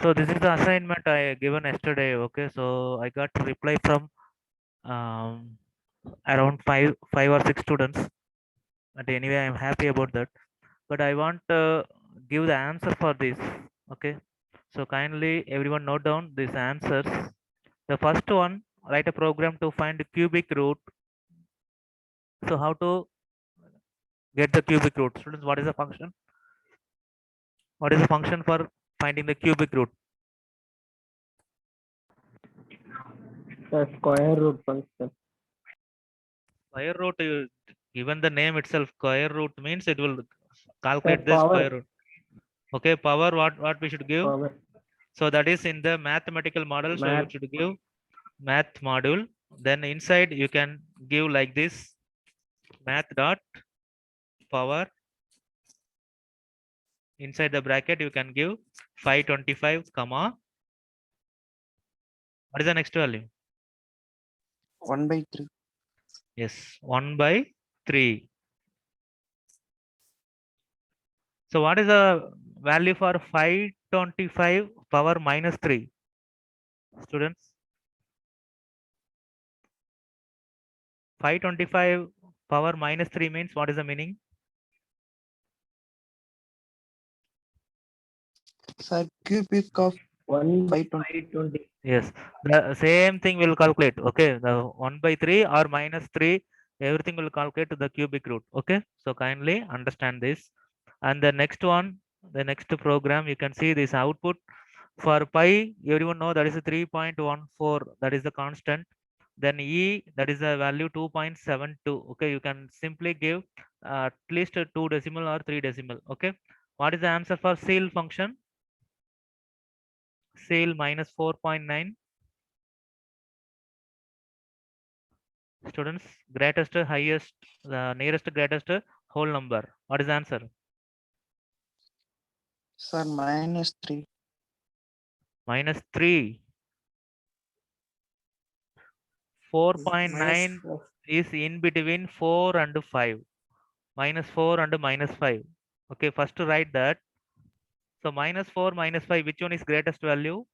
So this is the assignment I given yesterday. Okay, so I got reply from um, around five or six students. But anyway, I'm happy about that. But I want to give the answer for this. Okay, so kindly everyone note down these answers. The first one, write a program to find the cubic root. So how to get the cubic root? Students, what is the function? What is the function for finding the cubic root? The square root function. Square root, given the name itself, square root means it will The calculate the square power. root. Okay, power, what we should give? Power. So that is in the mathematical model. So you Math. should give math module. Then inside you can give like this, math dot power. Inside the bracket you can give 525 comma. What is the next value? 1/3. Yes, 1 by 3. So what is the value for 525 power minus 3? Students, 525 power minus 3 means what is the meaning? Sir, cubic of 520. 1/520. Yes, the same thing will calculate. Okay, the 1 by 3 or minus 3, everything will calculate to the cubic root. Okay, so kindly understand this. And the next one, the next program, you can see this output for pi. Everyone know that is a 3.14. That is the constant. Then e, that is the value 2.72. Okay, you can simply give at least a 2 decimal or 3 decimal. Okay, what is the answer for ceil function? Ceil minus 4.9. Students, greatest, highest, the nearest greatest whole number. What is the answer? Sir, -3. Minus 3. 4.9 -4. is in between 4 and 5. Minus 4 and minus 5. Okay, first write that. So minus 4, minus 5, which one is greatest value?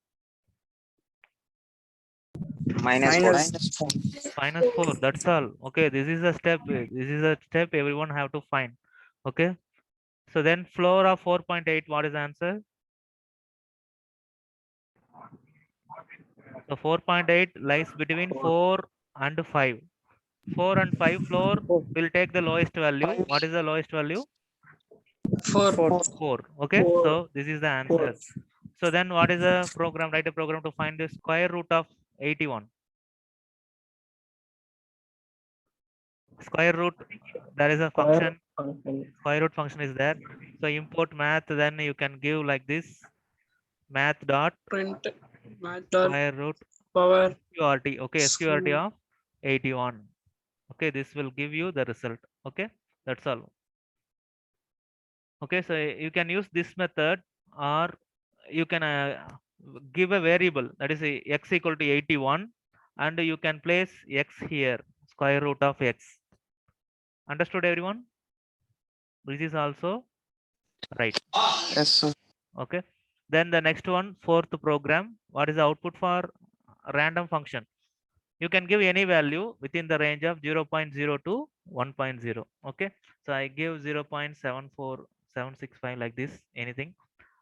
-4. -4. Minus 4, that's all. Okay, this is a step. This is a step everyone have to find. Okay, so then floor of 4.8, what is the answer? So 4.8 lies between 4 and 5. 4 and 5 floor will take the lowest value. What is the lowest value? 4. 4. Okay, 4. so this is the answer. So then what is the program? Write a program to find the square root of 81. Square root, there is a function. Square root function is there. So import math, then you can give like this, math dot Print math dot square root power sqrt. Okay, sqrt square. of 81. Okay, this will give you the result. Okay, that's all. Okay, so you can use this method, or you can give a variable, that is x equal to 81, and you can place x here, square root of x. Understood everyone? This is also right. Yes, sir. Okay, then the next one, fourth program, what is the output for random function? You can give any value within the range of 0.0 to 1.0. Okay, so I give 0.74765 like this, anything.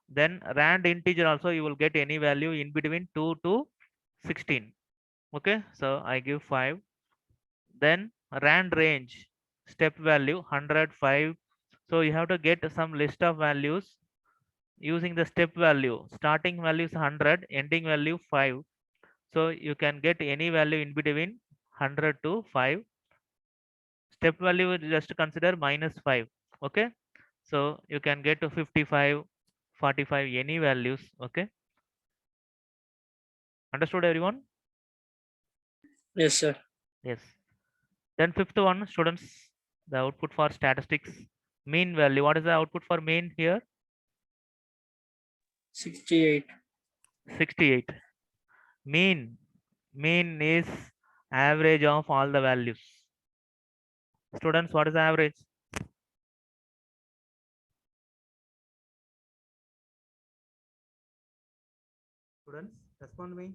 Then rand integer also you will get any value in between 2 to 16. Okay, so I give 5. Then rand range, step value 105. So you have to get some list of values using the step value. Starting value is 100, ending value 5. So you can get any value in between 100 to 5. Step value just consider minus 5. Okay, so you can get to 55, 45, any values. Okay, understood everyone? Yes, sir. Yes. Then fifth one, students, the output for statistics, mean value. What is the output for mean here? 68. 68. Mean is average of all the values. Students, what is the average? Students, respond me.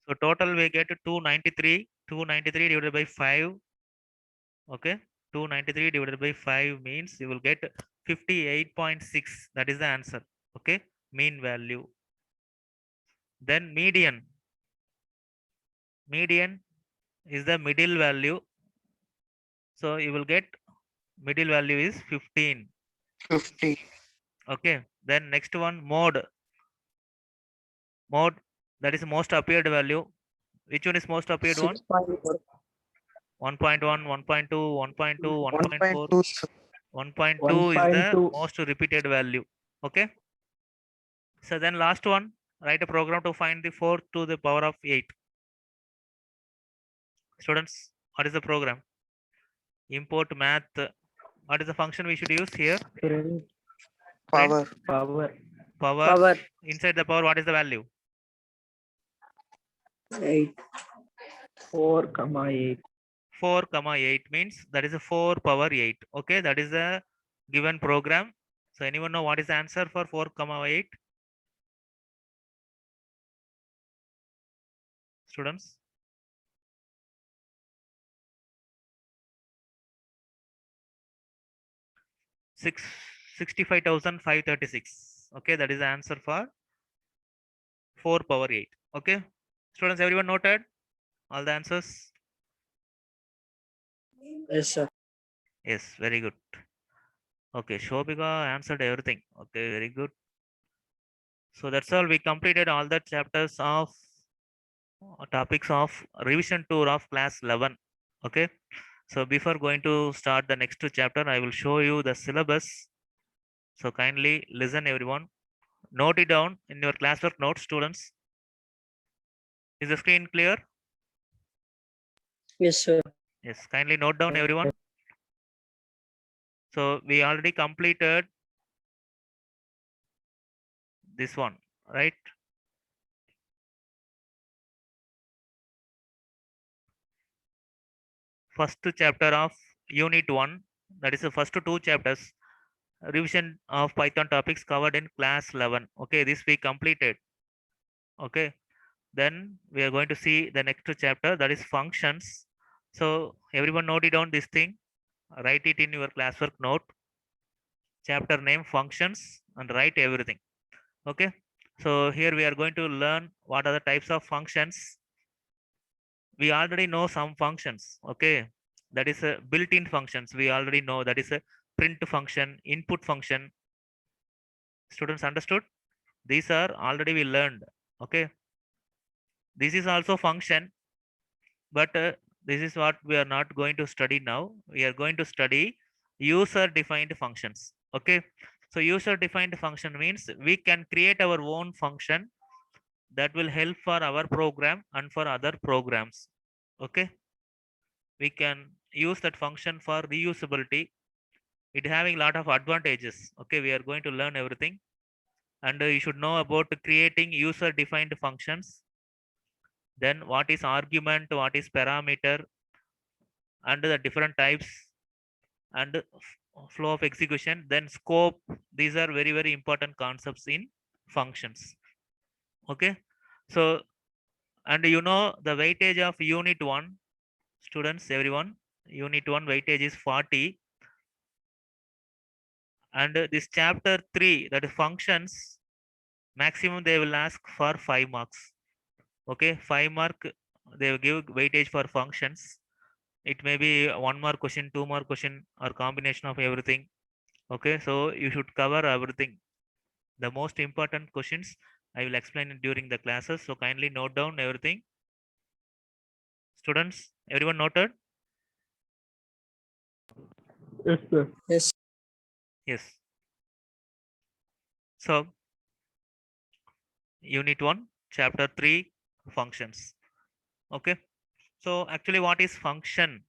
So total we get 293. 293 divided by 5. Okay. 293 divided by 5 means you will get 58.6. That is the answer. Okay. Mean value. Then median. Median is the middle value. So you will get middle value is 15. 50. Okay. Then next one mode. Mode, that is most appeared value. Which one is most appeared one? 6.4. 1.1, 1.2, 1.2, 1.4. 1.2, sir. 1.2 is the 1.2. most repeated value. Okay. So then last one, write a program to find the 4 to the power of 8. Students, what is the program? Import math. What is the function we should use here? Print Power. power. Power. Power. Inside the power, what is the value? 8. 4, 8. 4, 8 means that is a 4 power 8. Okay, that is the given program. So anyone know what is the answer for 4, 8? Students? Six 65,536. Okay, that is the answer for 4 power 8. Okay, students, everyone noted all the answers? Yes, sir. Yes, very good. Okay, Shobika answered everything. Okay, very good. So that's all. We completed all the chapters of topics of revision tour of class 11. Okay, so before going to start the next chapter, I will show you the syllabus. So kindly listen, everyone. Note it down in your classwork notes, students. Is the screen clear? Yes, sir. Yes, kindly note down, everyone. So we already completed this one, right? First chapter of unit 1, that is the first 2 chapters, revision of Python topics covered in class 11. Okay, this we completed. Okay, then we are going to see the next chapter, that is functions. So everyone note it down this thing, write it in your classwork note, chapter name functions, and write everything. Okay, so here we are going to learn what are the types of functions. We already know some functions. Okay, that is a built-in functions. We already know that is a print function, input function. Students understood? These are already we learned. Okay, this is also function, but this is what we are not going to study now. We are going to study user defined functions. Okay, so user defined function means we can create our own function that will help for our program and for other programs. Okay, we can use that function for reusability. It having a lot of advantages. Okay, we are going to learn everything, and you should know about creating user defined functions. Then what is argument, what is parameter, and the different types, and flow of execution, then scope. These are very, very important concepts in functions. Okay, so, and you know the weightage of unit 1, students, everyone, unit 1 weightage is 40, and this chapter 3, that is functions, maximum they will ask for 5 marks. Okay, 5 mark they will give weightage for functions. It may be 1 mark question, 2 mark question, or combination of everything. Okay, so you should cover everything. The most important questions I will explain it during the classes, so kindly note down everything. Students, everyone noted? Yes, sir. Yes. Yes. So unit 1 chapter 3 functions. Okay, so actually what is function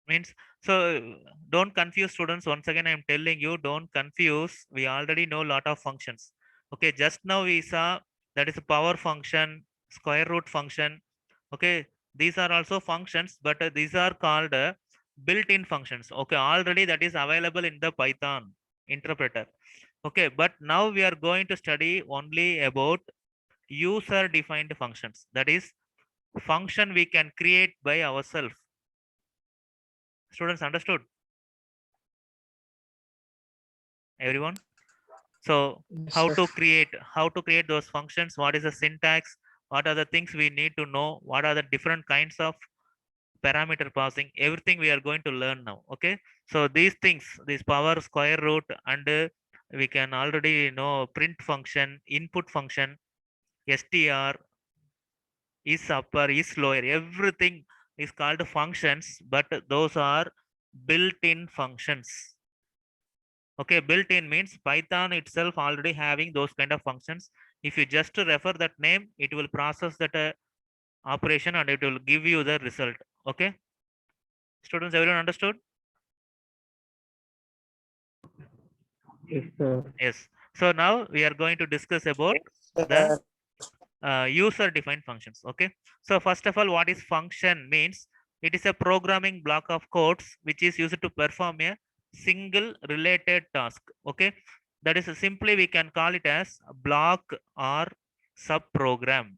means? So don't confuse, students. Once again I'm telling you, don't confuse. We already know a lot of functions. Okay, just now we saw that is a power function, square root function. Okay, these are also functions, but these are called built-in functions. Okay, already that is available in the Python. interpreter. Okay, but now we are going to study only about user defined functions. That is function we can create by ourselves. Students understood? Everyone? So Yes, how sir. to create those functions? What is the syntax? What are the things we need to know? What are the different kinds of parameter passing? Everything we are going to learn now. Okay, so these things, this power, square root, and we can already know print function, input function, str, is upper, is lower, everything is called functions, but those are built-in functions. Okay, built-in means Python itself already having those kind of functions. If you just refer that name, it will process that operation and it will give you the result. Okay, students, everyone understood? Yes, sir. Yes. So now we are going to discuss about the user defined functions. Okay, so first of all, what is function means? It is a programming block of codes which is used to perform a single related task. Okay, that is simply we can call it as a block or sub program.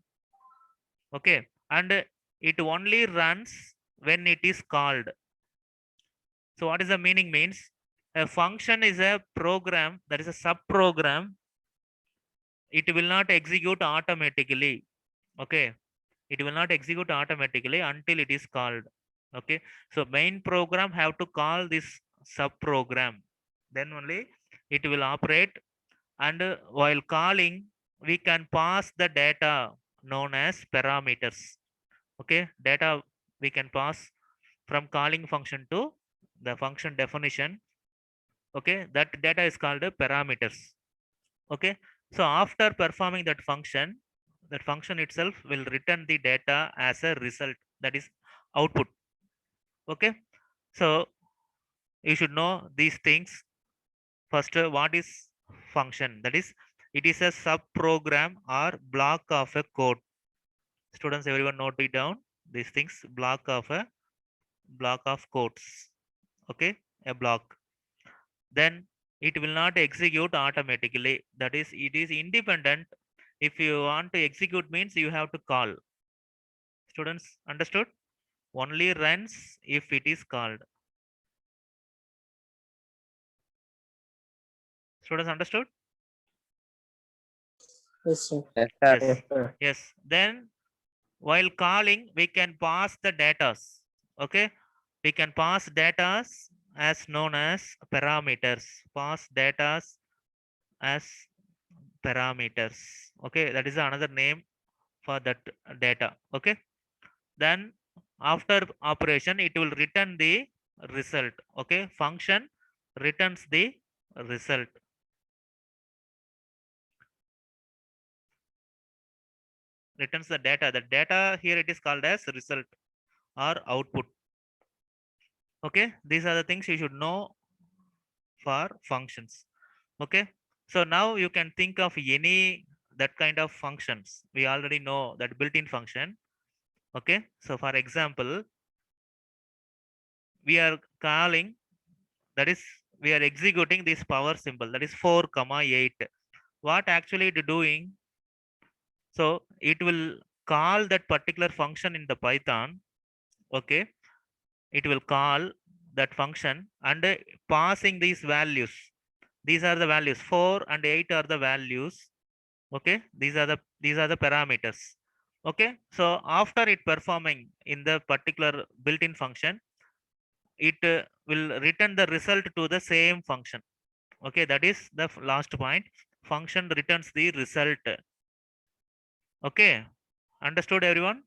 Okay, and it only runs when it is called. So what is the meaning means? A function is a program, that is a sub program. It will not execute automatically. Okay, it will not execute automatically until it is called. Okay, so main program have to call this sub program, then only it will operate. And while calling, we can pass the data known as parameters. Okay, data we can pass from calling function to the function definition. Okay, that data is called parameters. Okay, so after performing that function itself will return the data as a result, that is output. Okay, so you should know these things. First, what is function? That is, it is a sub program or block of a code. Students, everyone note it down. These things, block of codes. Okay, a block. Then it will not execute automatically. That is, it is independent. If you want to execute means you have to call. Students, understood? Only runs if it is called. Students, understood? Yes, sir. Yes, sir. Yes. Yes, sir. Yes. Then while calling, we can pass the datas. Okay, we can pass datas as known as parameters. Pass datas as parameters. Okay, that is another name for that data. Okay, then after operation it will return the result. Okay, function returns the result. Returns the data. The data here it is called as result or output. Okay, these are the things you should know for functions. Okay, so now you can think of any that kind of functions. We already know that built-in function. Okay, so for example, we are calling, that is, we are executing this power symbol, that is 4,8. What actually it doing? So it will call that particular function in the Python. Okay, it will call that function and passing these values. These are the values, 4 and 8 are the values. Okay, these are the parameters. Okay, so after it performing in the particular built-in function, it will return the result to the same function. Okay, that is the last point. Function returns the result. Okay, understood everyone?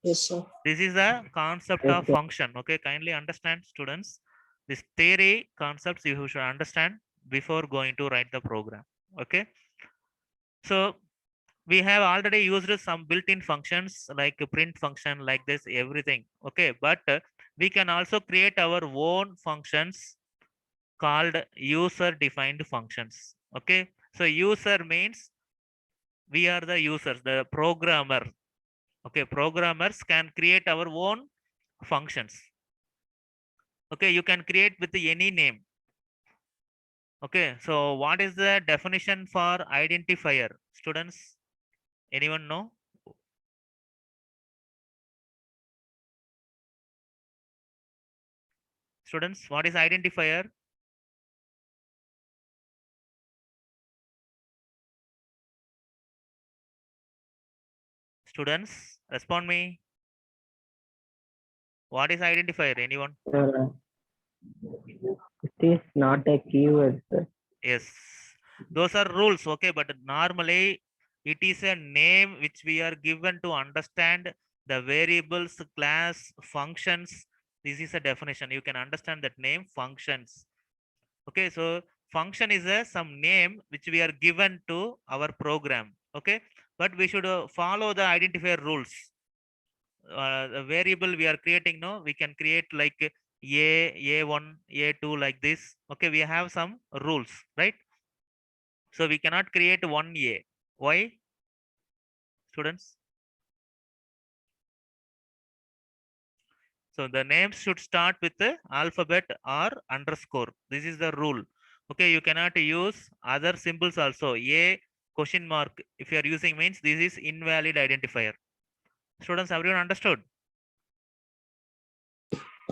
Yes, sir. This is the concept Yes, of sir. function. Okay, kindly understand, students. This theory concepts you should understand before going to write the program. Okay, so we have already used some built-in functions like a print function, like this, everything. Okay, but we can also create our own functions called user defined functions. Okay, so user means we are the users, the programmer. Okay, programmers can create our own functions. Okay, you can create with any name. Okay, so what is the definition for identifier? Students, anyone know? Students, what is identifier? Students, respond me. What is identifier? Anyone? Sir, it is not a keyword, sir. Yes, those are rules. Okay, but normally it is a name which we are given to understand the variables, class, functions. This is a definition. You can understand that name functions. Okay, so function is a some name which we are given to our program. Okay, but we should follow the identifier rules. The variable we are creating, no, we can create like a1, a2 like this. Okay, we have some rules, right? So we cannot create one a. Why, students? So the names should start with the alphabet or underscore. This is the rule. Okay, you cannot use other symbols also. A question mark if you are using means this is invalid identifier. Students, everyone understood?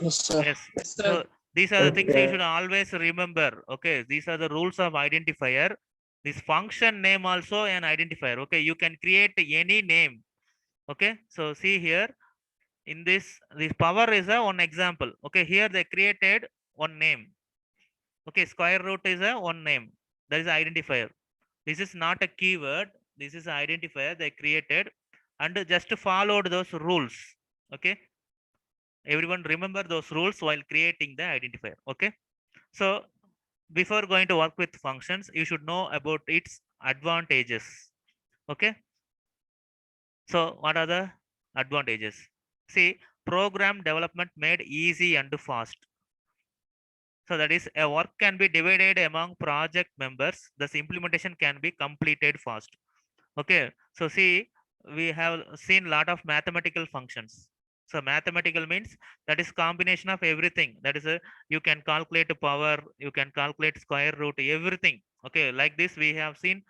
Yes, sir. Yes. Yes, So sir. these are the things you Okay. should always remember. Okay, these are the rules of identifier. This function name also an identifier. Okay, you can create any name. Okay, so see here in this power is a one example. Okay, here they created one name. Okay, square root is a one name. That is identifier. This is not a keyword. This is identifier they created and just followed those rules. Okay, everyone remember those rules while creating the identifier. Okay, so before going to work with functions, you should know about its advantages. Okay, so what are the advantages? See, program development made easy and fast. So that is a work can be divided among project members. Thus implementation can be completed fast. Okay. So see, we have seen lot of mathematical functions. So mathematical means that is combination of everything. That is a you can calculate power, you can calculate square root, everything. Okay. Like this, we have seen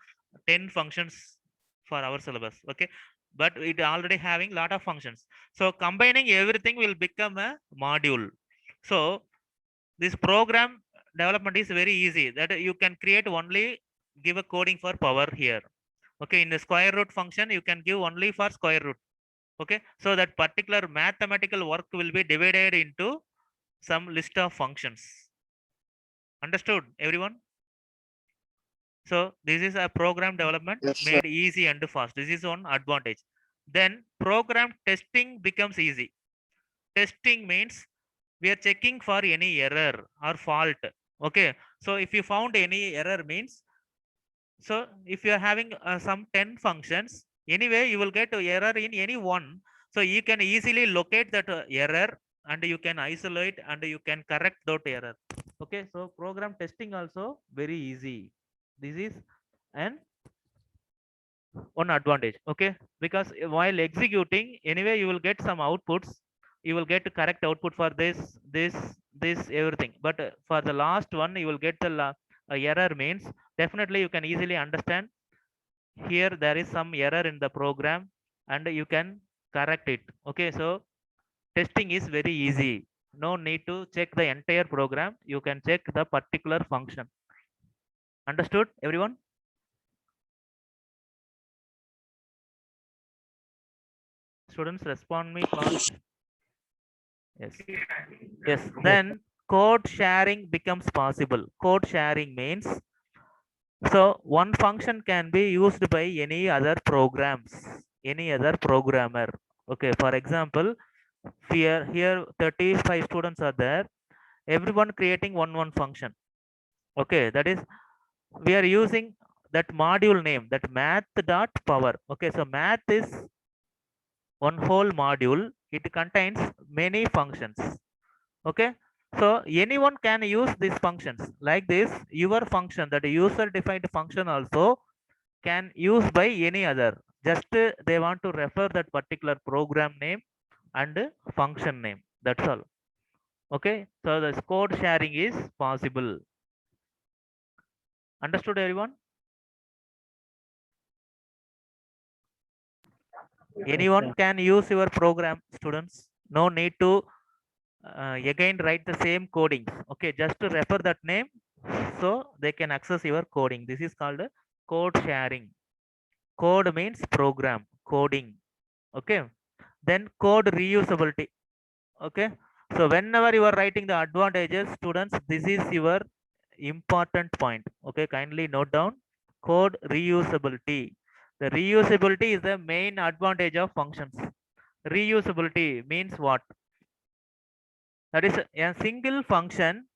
10 functions for our syllabus. Okay. But it already having lot of functions. So combining everything will become a module. So this program development is very easy that you can create only give a coding for power here. Okay, in the square root function you can give only for square root. Okay, so that particular mathematical work will be divided into some list of functions. Understood everyone? So this is a program development Yes, sir. made easy and fast. This is one advantage. Then program testing becomes easy. Testing means we are checking for any error or fault. Okay, so if you found any error means, so if you are having some 10 functions, anyway you will get a error in any one. So you can easily locate that error and you can isolate and you can correct that error. Okay, so program testing also very easy. This is an one advantage. Okay, because while executing anyway you will get some outputs. You will get correct output for this everything, but for the last one you will get the error means definitely you can easily understand here there is some error in the program and you can correct it. Okay, so testing is very easy. No need to check the entire program, you can check the particular function. Understood everyone? Students, respond me fast. Yes. Yes, then code sharing becomes possible. Code sharing means so one function can be used by any other programs, any other programmer. Okay, for example, here 35 students are there, everyone creating one function. Okay, that is we are using that module name, that math dot power. Okay, so math is one whole module, it contains many functions. Okay, so anyone can use these functions like this. Your function, that user defined function also can use by any other, just they want to refer that particular program name and function name, that's all. Okay, so the code sharing is possible. Understood, everyone? Anyone sir. can use your program, students. No need to again write the same coding. Okay, just to refer that name so they can access your coding. This is called code sharing. Code means program, coding. Okay, then code reusability. Okay, so whenever you are writing the advantages, students, this is your important point. Okay, kindly note down code reusability. The reusability is the main advantage of functions. Reusability means what? That is a single function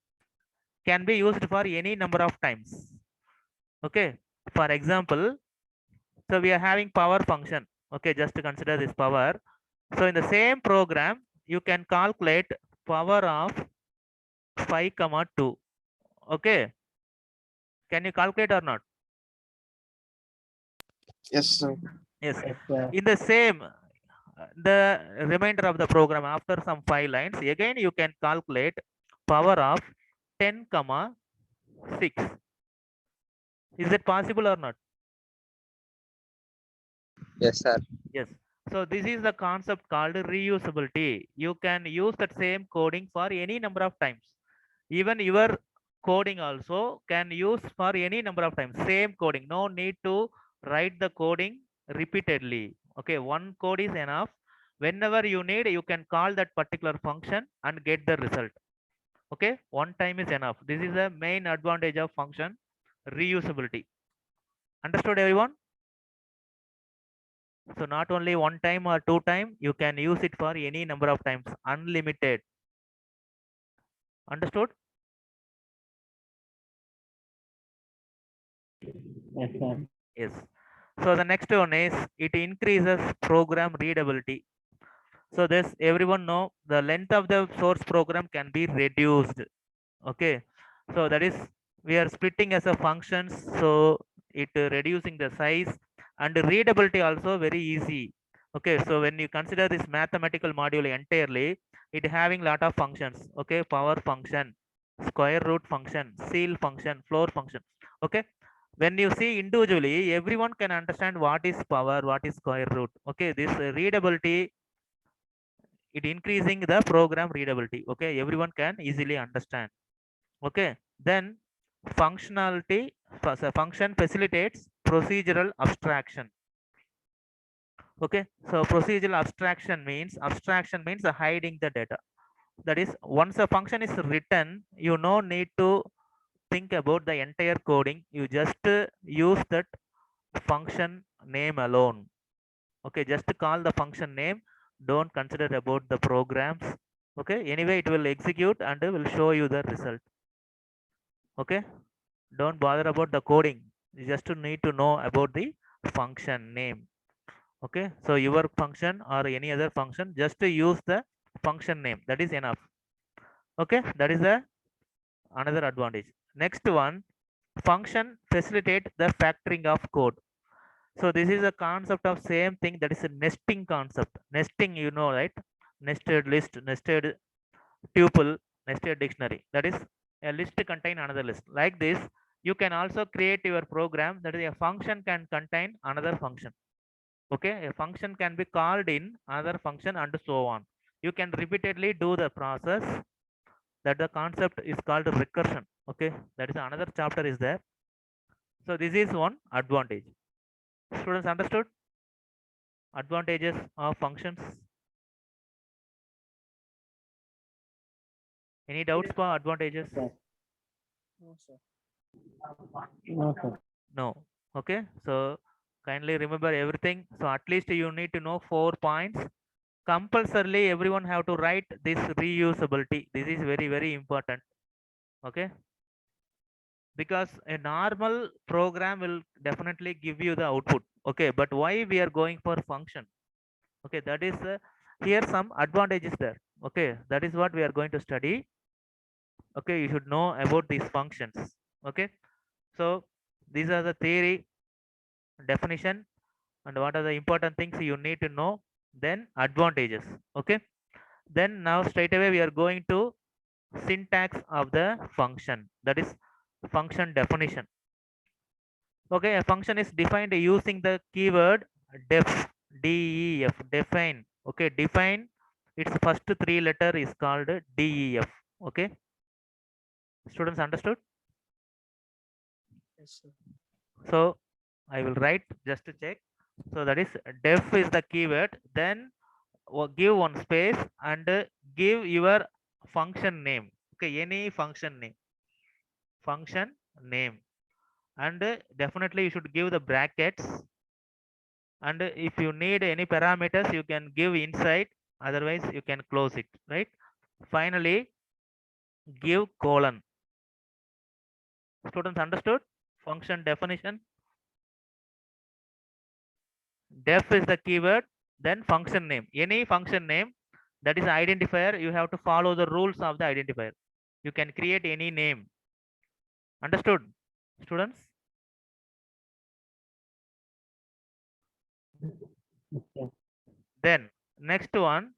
can be used for any number of times. Okay, for example, so we are having power function. Okay, just to consider this power. So in the same program, you can calculate power of 5 comma 2. Okay, can you calculate or not? Yes, sir. Yes, Yes, sir. in the same the remainder of the program after some 5 lines, again you can calculate power of 10 comma 6. Is it possible or not? Yes, sir. Yes. So this is the concept called reusability. You can use that same coding for any number of times. Even your coding also can use for any number of times. Same coding. No need to write the coding repeatedly. Okay, one code is enough. Whenever you need, you can call that particular function and get the result. Okay, one time is enough. This is the main advantage of function reusability. Understood, everyone? So not only one time or two time, you can use it for any number of times, unlimited. Understood? Yes, sir. Yes. So the next one is it increases program readability. So this everyone know the length of the source program can be reduced. Okay. So that is we are splitting as a functions. So it reducing the size and readability also very easy. Okay. So when you consider this mathematical module entirely, it having lot of functions. Okay. Power function, square root function, seal function, floor function. Okay. When you see individually, everyone can understand what is power, what is square root. Okay. This readability, it increasing the program readability. Okay. Everyone can easily understand. Okay, then functionality, so function facilitates procedural abstraction. Okay, so procedural abstraction means hiding the data. That is, once a function is written, you no need to think about the entire coding. You just use that function name alone. Okay, just call the function name. Don't consider about the programs. Okay, anyway, it will execute and will show you the result. Okay, don't bother about the coding. You just need to know about the function name. Okay, so your function or any other function, just to use the function name, that is enough. Okay, that is the another advantage. Next one, function facilitate the factoring of code. So this is a concept of same thing, that is a nesting concept. Nesting, you know, right? Nested list, nested tuple, nested dictionary. That is a list to contain another list. Like this, you can also create your program, that is a function can contain another function. Okay, a function can be called in another function and so on. You can repeatedly do the process. That the concept is called recursion. Okay, that is another chapter is there. So this is one advantage. Students understood advantages of functions? Any doubts for advantages? Yes. No, sir. No, sir. No. Okay, so kindly remember everything. So at least you need to know 4 points. Compulsorily everyone have to write this reusability. This is very, very important. Okay, because a normal program will definitely give you the output. Okay, but why we are going for function? Okay, that is here some advantages there. Okay, that is what we are going to study. Okay, you should know about these functions. Okay, so these are the theory, definition, and what are the important things you need to know. Then advantages. Okay, then now straight away we are going to syntax of the function, that is function definition. Okay, a function is defined using the keyword def, def, define. Okay, define, its first three letter is called def. Okay, students understood? Yes, sir. So I will write just to check. So that is def is the keyword. Then give one space and give your function name. Okay, any function name. Function name. And definitely you should give the brackets. And if you need any parameters, you can give inside. Otherwise, you can close it. Right. Finally, give colon. Students understood? Function definition. Def is the keyword, then function name. Any function name that is identifier, you have to follow the rules of the identifier. You can create any name. Understood, students? Okay. Then next one,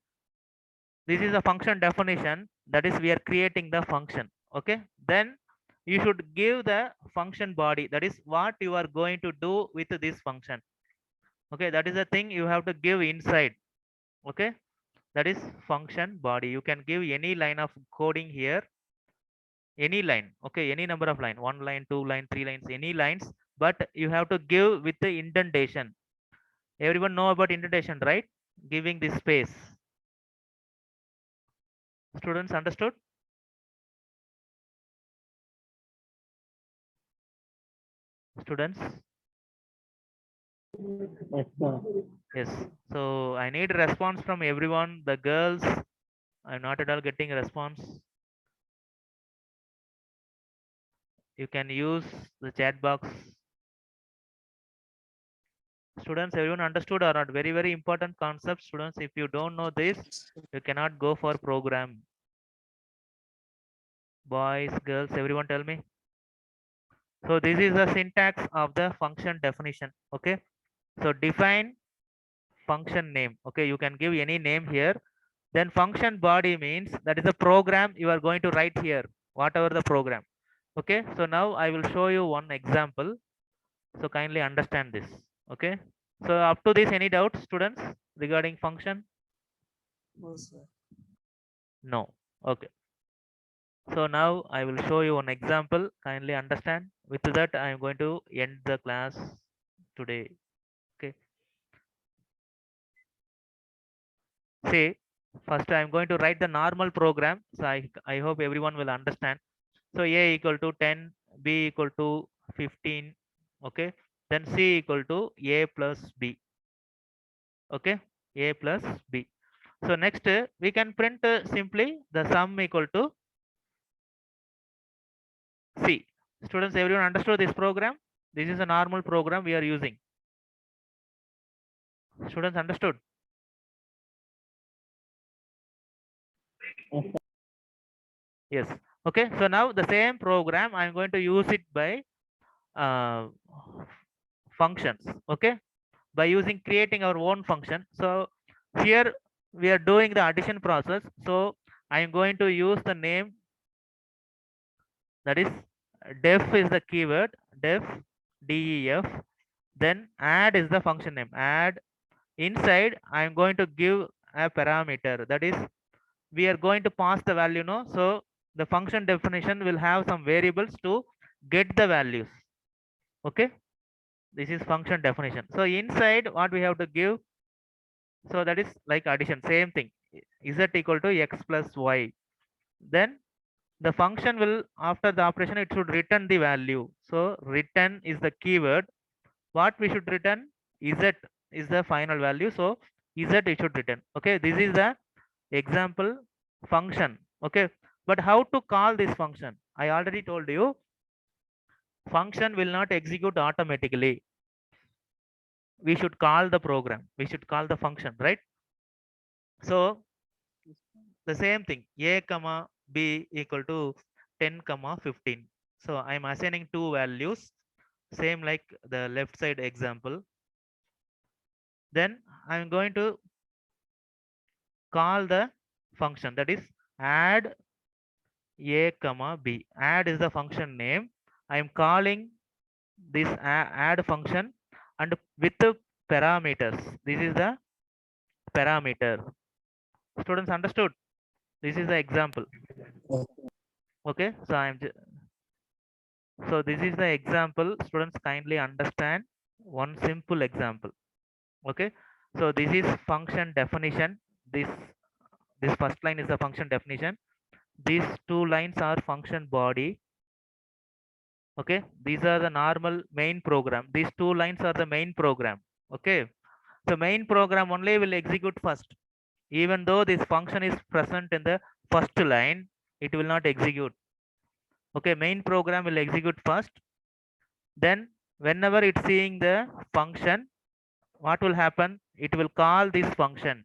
this is a function definition. That is, we are creating the function. Okay. Then you should give the function body. That is what you are going to do with this function. Okay, that is the thing you have to give inside. Okay, that is function body. You can give any line of coding here, any line. Okay, any number of line, one line, two line, three lines, any lines, but you have to give with the indentation. Everyone know about indentation, right? Giving this space. Students understood? Students? Yes, sir. Yes. So I need a response from everyone. The girls, I'm not at all getting a response. You can use the chat box. Students, everyone understood or not? Very, very important concept. Students, if you don't know this, you cannot go for program. Boys, girls, everyone tell me. So this is the syntax of the function definition. Okay. So define function name. Okay. You can give any name here. Then function body means that is the program you are going to write here, whatever the program. Okay. So now I will show you one example. So kindly understand this. Okay. So up to this, any doubts, students, regarding function? No, sir. No. Okay. So now I will show you one example. Kindly understand. With that, I am going to end the class today. Okay. See, first I am going to write the normal program. So I hope everyone will understand. So A equal to 10, B equal to 15. Okay. Then C equal to A plus B. Okay. A plus B. So next we can print simply the sum equal to C. Students, everyone understood this program? This is a normal program we are using. Students understood? Yes, sir. Yes. Okay. So now the same program, I'm going to use it by uh, functions. Okay. By using creating our own function. So here we are doing the addition process. So I'm going to use the name, that is def is the keyword, def, def. Then add is the function name, add. Inside I'm going to give a parameter, that is we are going to pass the value, no? So the function definition will have some variables to get the values. Okay, this is function definition. So inside what we have to give, so that is like addition, same thing, z equal to x plus y. Then the function will, after the operation, it should return the value. So return is the keyword. What we should return, z is the final value, so z it should return. Okay, this is the example function. Okay, but how to call this function? I already told you, function will not execute automatically. We should call the program, we should call the function, right? So the same thing, a comma b equal to 10 comma 15. So I'm assigning two values, same like the left side example. Then I'm going to call the function, that is add a comma b. Add is the function name. I am calling this add function and with the parameters. This is the parameter. Students understood? This is the example. Okay, so this is the example. Students kindly understand one simple example. Okay, so this is function definition. This first line is the function definition. These two lines are function body. Okay, these are the normal main program. These two lines are the main program. Okay, the main program only will execute first. Even though this function is present in the first line, it will not execute. Okay, main program will execute first. Then whenever it's seeing the function, what will happen? It will call this function.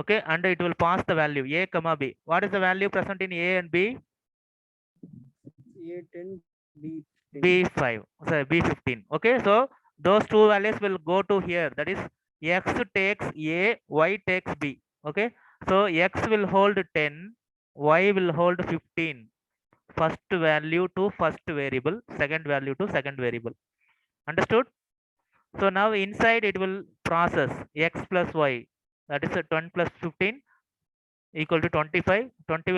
Okay, and it will pass the value a comma b. What is the value present in a and b? A10, B10. B5, sorry, B15. Okay, so those two values will go to here. That is x takes a, y takes b. Okay, so x will hold 10, y will hold 15. First value to first variable, second value to second variable. Understood? So now inside it will process x plus y. That is a 20 plus 15 equal to 25. 25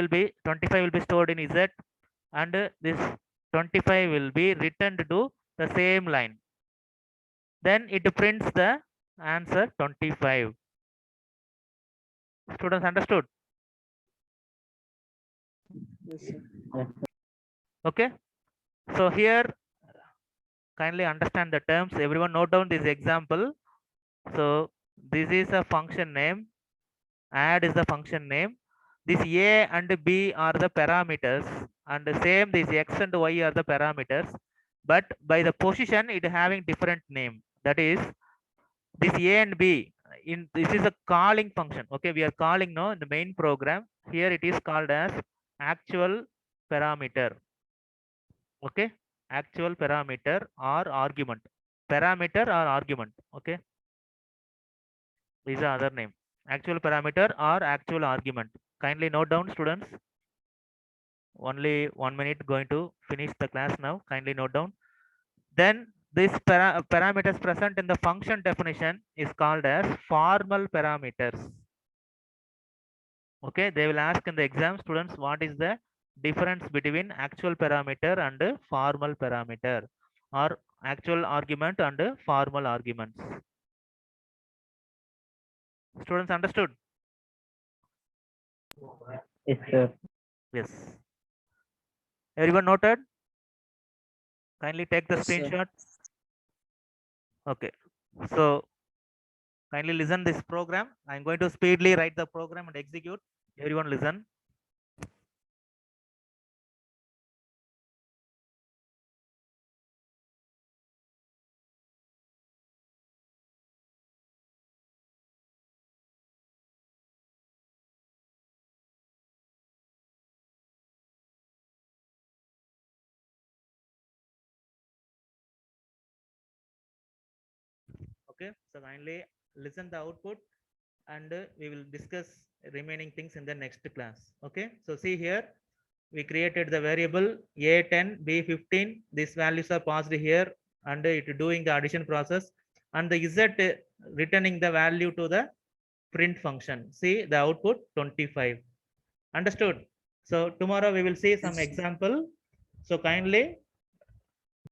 will be stored in z, and this 25 will be returned to the same line. Then it prints the answer 25. Students understood? Yes, sir. Okay, so here kindly understand the terms. Everyone note down this example. So this is a function name, add is the function name. This a and b are the parameters, and the same this x and y are the parameters, but by the position it having different name. That is this a and b. In this is a calling function. Okay, we are calling now in the main program. Here it is called as actual parameter. Okay, actual parameter or argument. Parameter or argument. Okay, these are other name. Actual parameter or actual argument. Kindly note down, students. Only 1 minute going to finish the class now. Kindly note down. Then this parameters present in the function definition is called as formal parameters. Okay, they will ask in the exam, students, what is the difference between actual parameter and formal parameter, or actual argument and formal arguments? Students understood? Yes, sir. Yes. Everyone noted? Kindly take the Yes, sir. screenshot. Okay, so kindly listen this program. I'm going to speedily write the program and execute. Everyone listen. Okay, so kindly listen the output, and we will discuss remaining things in the next class. Okay, so see here, we created the variable a10 b15. These values are passed here, and it doing the addition process, and the z returning the value to the print function. See the output 25. Understood? So tomorrow we will see some Yes. example. So kindly